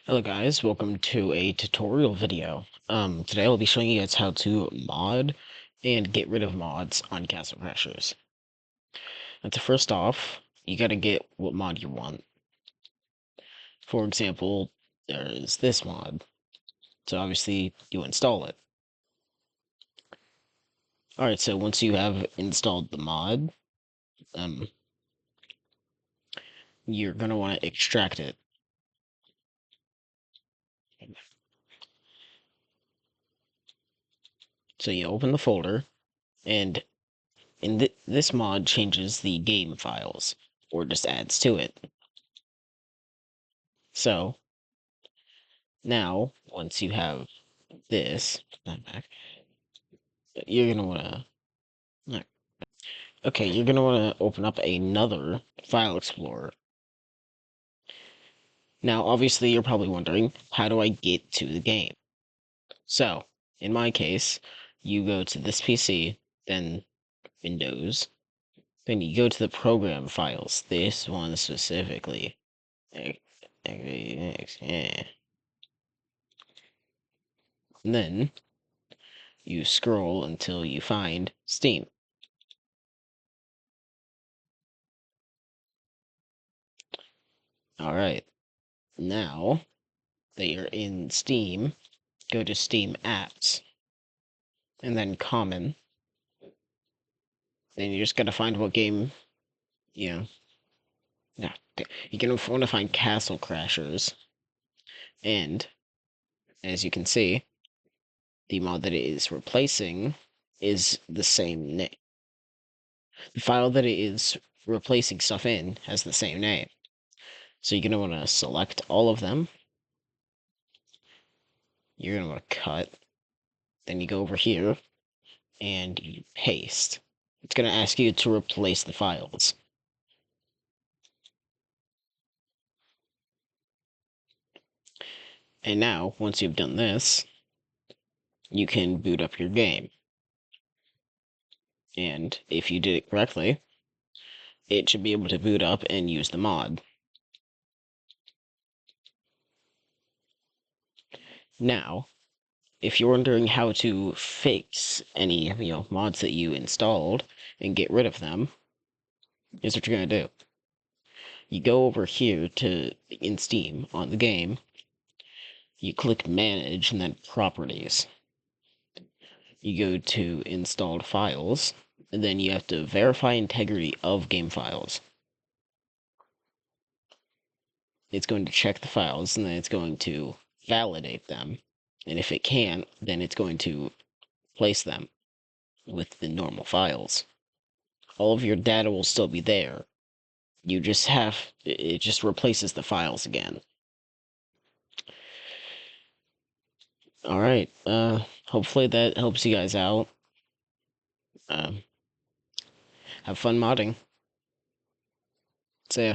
Hello guys, welcome to a tutorial video. Today I'll be showing you guys how to mod and get rid of mods on Castle Crashers. And so first off, you gotta get what mod you want. For example, there's this mod. So obviously you install it. Alright, so once you have installed the mod, you're gonna want to extract it. So you open the folder, and this mod changes the game files, or just adds to it. So, now, once you have this, put that back, you're gonna wanna, okay, you're gonna wanna open up another file explorer. Now, obviously, you're probably wondering, how do I get to the game? So, in my case, you go to this PC, then Windows, then you go to the program files, this one specifically. And then you scroll until you find Steam. Alright, now that you're in Steam, go to Steam Apps, and then Common. Then you just gotta find what game, yeah. You're gonna want to find Castle Crashers, and as you can see, the mod that it is replacing is the same name. The file that it is replacing stuff in has the same name. So you're gonna want to select all of them. You're gonna want to cut. Then you go over here and you paste. It's gonna ask you to replace the files. And now, once you've done this, you can boot up your game. And if you did it correctly, it should be able to boot up and use the mod. Now, if you're wondering how to fix any, mods that you installed and get rid of them, here's what you're gonna do. You go over here to in Steam on the game, you click Manage and then Properties. You go to Installed Files, and then you have to verify integrity of game files. It's going to check the files, and then it's going to validate them. And if it can't, then it's going to place them with the normal files. All of your data will still be there. You just it just replaces the files again. Alright, hopefully that helps you guys out. Have fun modding. See ya.